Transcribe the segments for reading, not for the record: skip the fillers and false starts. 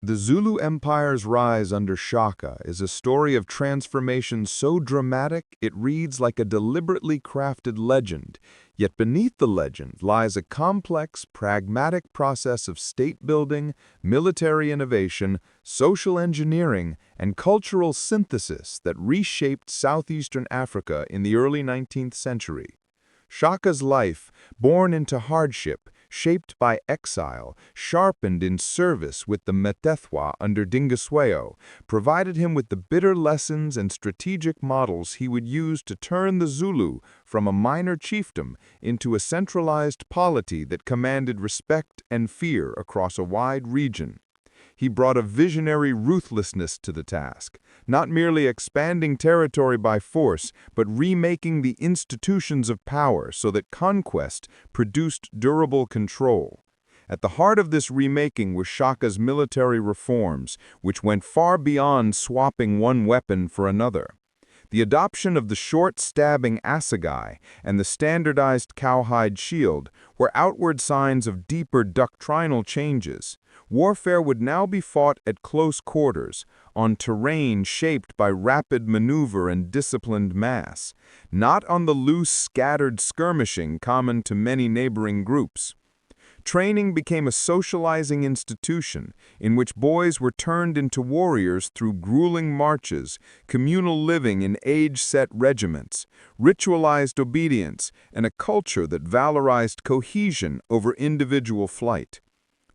The Zulu Empire's rise under Shaka is a story of transformation so dramatic it reads like a deliberately crafted legend, yet beneath the legend lies a complex, pragmatic process of state-building, military innovation, social engineering, and cultural synthesis that reshaped southeastern Africa in the early 19th century. Shaka's life, born into hardship, shaped by exile, sharpened in service with the Metethwa under Dingiswayo, provided him with the bitter lessons and strategic models he would use to turn the Zulu from a minor chiefdom into a centralized polity that commanded respect and fear across a wide region. He brought a visionary ruthlessness to the task, not merely expanding territory by force, but remaking the institutions of power so that conquest produced durable control. At the heart of this remaking was Shaka's military reforms, which went far beyond swapping one weapon for another. The adoption of the short-stabbing assegai and the standardized cowhide shield were outward signs of deeper doctrinal changes. Warfare would now be fought at close quarters, on terrain shaped by rapid maneuver and disciplined mass, not on the loose, scattered skirmishing common to many neighboring groups. Training became a socializing institution in which boys were turned into warriors through grueling marches, communal living in age-set regiments, ritualized obedience, and a culture that valorized cohesion over individual flight.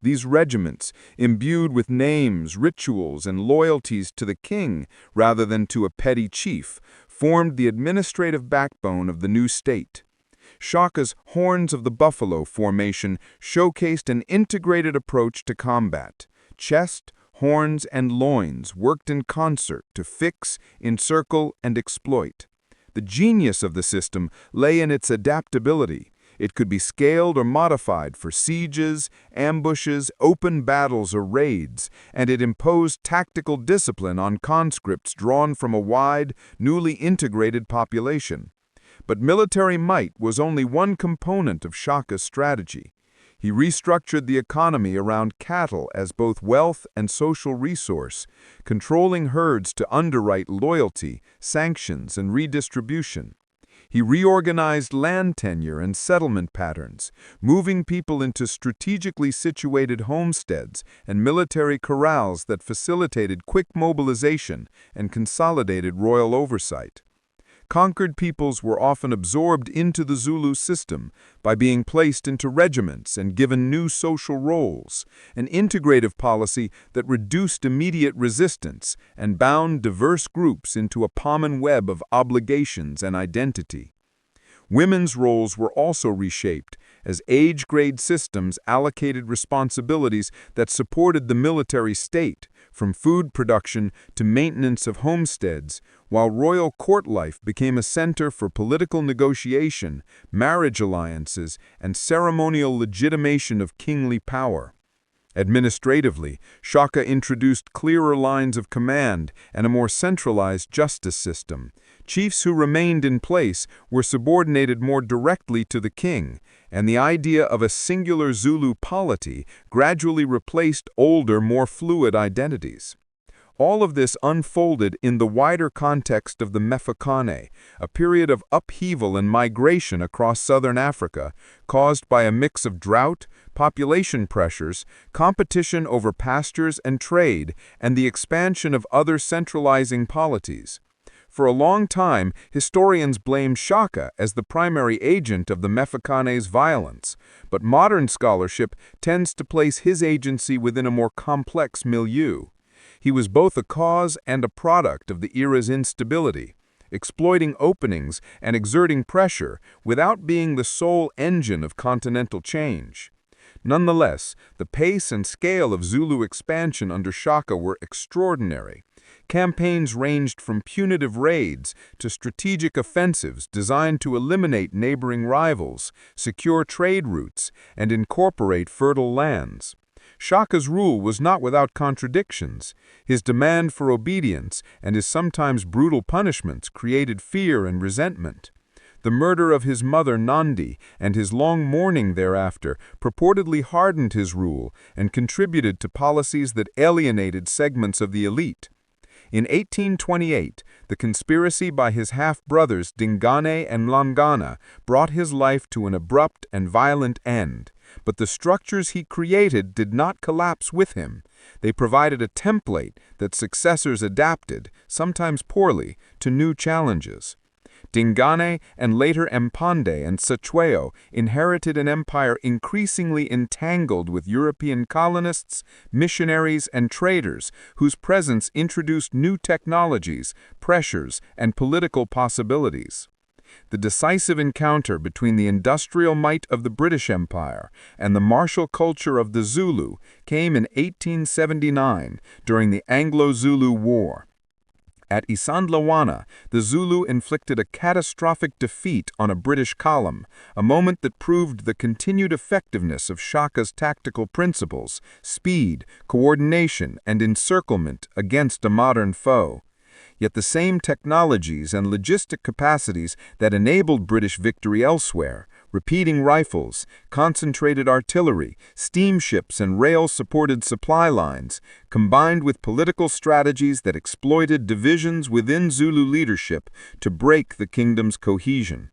These regiments, imbued with names, rituals, and loyalties to the king rather than to a petty chief, formed the administrative backbone of the new state. Shaka's Horns of the Buffalo formation showcased an integrated approach to combat. Chest, horns, and loins worked in concert to fix, encircle, and exploit. The genius of the system lay in its adaptability. It could be scaled or modified for sieges, ambushes, open battles, or raids, and it imposed tactical discipline on conscripts drawn from a wide, newly integrated population. But military might was only one component of Shaka's strategy. He restructured the economy around cattle as both wealth and social resource, controlling herds to underwrite loyalty, sanctions, and redistribution. He reorganized land tenure and settlement patterns, moving people into strategically situated homesteads and military corrals that facilitated quick mobilization and consolidated royal oversight. Conquered peoples were often absorbed into the Zulu system by being placed into regiments and given new social roles, an integrative policy that reduced immediate resistance and bound diverse groups into a common web of obligations and identity. Women's roles were also reshaped as age-grade systems allocated responsibilities that supported the military state, from food production to maintenance of homesteads, while royal court life became a center for political negotiation, marriage alliances, and ceremonial legitimation of kingly power. Administratively, Shaka introduced clearer lines of command and a more centralized justice system. Chiefs who remained in place were subordinated more directly to the king, and the idea of a singular Zulu polity gradually replaced older, more fluid identities. All of this unfolded in the wider context of the Mefokane, a period of upheaval and migration across southern Africa, caused by a mix of drought, population pressures, competition over pastures and trade, and the expansion of other centralizing polities. For a long time, historians blamed Shaka as the primary agent of the Mefokane's violence, but modern scholarship tends to place his agency within a more complex milieu. He was both a cause and a product of the era's instability, exploiting openings and exerting pressure without being the sole engine of continental change. Nonetheless, the pace and scale of Zulu expansion under Shaka were extraordinary. Campaigns ranged from punitive raids to strategic offensives designed to eliminate neighboring rivals, secure trade routes, and incorporate fertile lands. Shaka's rule was not without contradictions. His demand for obedience and his sometimes brutal punishments created fear and resentment. The murder of his mother Nandi and his long mourning thereafter purportedly hardened his rule and contributed to policies that alienated segments of the elite. In 1828, the conspiracy by his half-brothers Dingane and Mlangana brought his life to an abrupt and violent end, but the structures he created did not collapse with him. They provided a template that successors adapted, sometimes poorly, to new challenges. Dingane and later Mpande and Sechweo inherited an empire increasingly entangled with European colonists, missionaries, and traders whose presence introduced new technologies, pressures, and political possibilities. The decisive encounter between the industrial might of the British Empire and the martial culture of the Zulu came in 1879 during the Anglo-Zulu War. At Isandlwana, the Zulu inflicted a catastrophic defeat on a British column, a moment that proved the continued effectiveness of Shaka's tactical principles, speed, coordination, and encirclement against a modern foe. Yet the same technologies and logistic capacities that enabled British victory elsewhere, repeating rifles, concentrated artillery, steamships, and rail-supported supply lines, combined with political strategies that exploited divisions within Zulu leadership to break the kingdom's cohesion.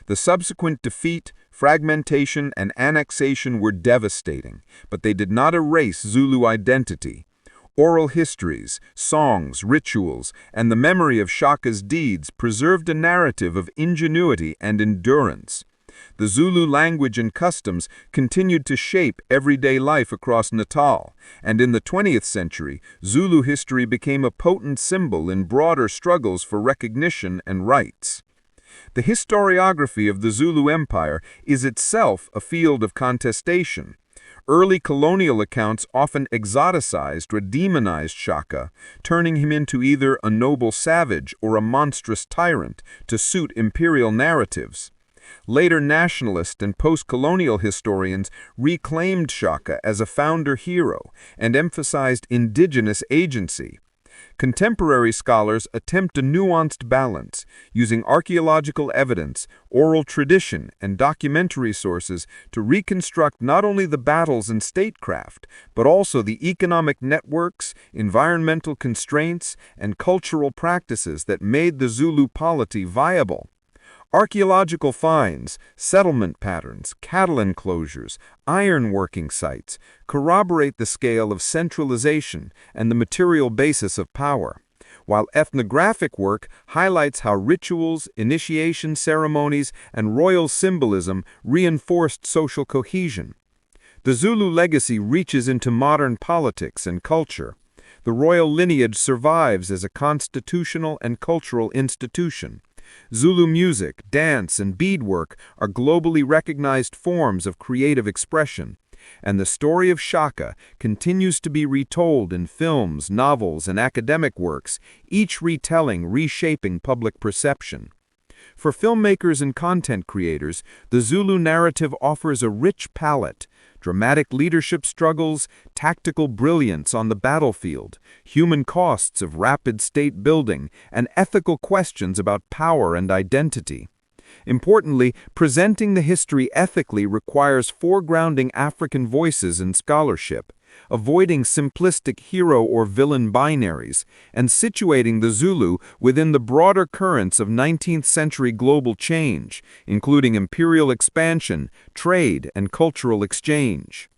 The subsequent defeat, fragmentation, and annexation were devastating, but they did not erase Zulu identity. Oral histories, songs, rituals, and the memory of Shaka's deeds preserved a narrative of ingenuity and endurance. The Zulu language and customs continued to shape everyday life across Natal, and in the 20th century, Zulu history became a potent symbol in broader struggles for recognition and rights. The historiography of the Zulu Empire is itself a field of contestation. Early colonial accounts often exoticized or demonized Shaka, turning him into either a noble savage or a monstrous tyrant to suit imperial narratives. Later nationalist and post-colonial historians reclaimed Shaka as a founder hero and emphasized indigenous agency. Contemporary scholars attempt a nuanced balance, using archaeological evidence, oral tradition, and documentary sources to reconstruct not only the battles and statecraft, but also the economic networks, environmental constraints, and cultural practices that made the Zulu polity viable. Archaeological finds, settlement patterns, cattle enclosures, iron-working sites corroborate the scale of centralization and the material basis of power, while ethnographic work highlights how rituals, initiation ceremonies, and royal symbolism reinforced social cohesion. The Zulu legacy reaches into modern politics and culture. The royal lineage survives as a constitutional and cultural institution. Zulu music, dance, and beadwork are globally recognized forms of creative expression, and the story of Shaka continues to be retold in films, novels, and academic works, each retelling reshaping public perception. For filmmakers and content creators, the Zulu narrative offers a rich palette: dramatic leadership struggles, tactical brilliance on the battlefield, human costs of rapid state building, and ethical questions about power and identity. Importantly, presenting the history ethically requires foregrounding African voices in scholarship, avoiding simplistic hero or villain binaries, and situating the Zulu within the broader currents of 19th-century global change, including imperial expansion, trade, and cultural exchange.